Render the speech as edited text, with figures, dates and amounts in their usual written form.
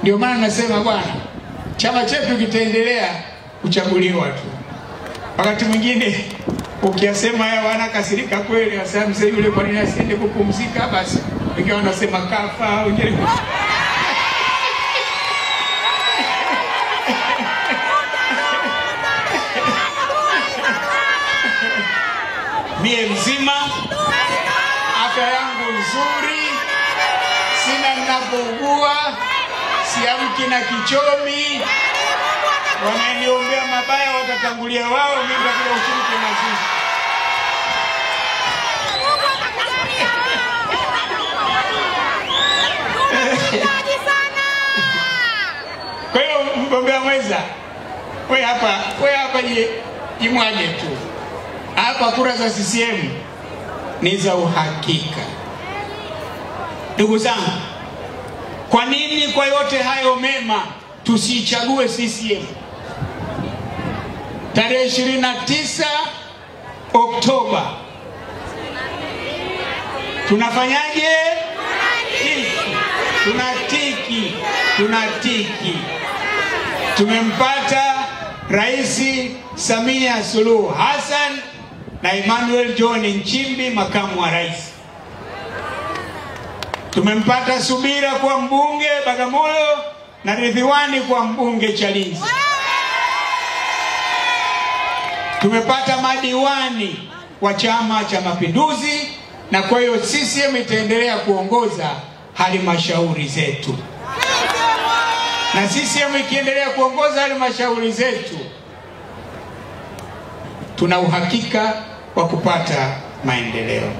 Ndio maana nasema bwana, chama chetu kitaendelea kuchaguliwa tu. Wakati mwingine ukiyasema haya wanakasirika kweli, asema mzee yule kwa nini asiende kupumzika basi. Wengine wanasema kafa, wengine mie mzima, afya yangu nzuri, sina ninapougua, siamki na kichomi. Wananiombea mabaya watatangulia wao, mimi nitakuja ushiriki na sisi. Kwa hiyo mgombea mwenza, wewe hapa jimwaje tu. Hapa kura za CCM ni za uhakika. Ndugu zangu, kwa nini kwa yote hayo mema tusichague CCM? Tarehe 29 Oktoba tunafanyaje? Tunatiki. Tumempata Rais Samia Suluhu Hassan na Emmanuel John Nchimbi makamu wa rais. Tumempata Subira kwa mbunge Bagamoyo na Ridhiwani kwa mbunge Chalinze. Tumepata madiwani wa Chama cha Mapinduzi, na kwa hiyo CCM itaendelea kuongoza halmashauri zetu. Na CCM ikiendelea kuongoza halmashauri zetu, tuna uhakika wa kupata maendeleo.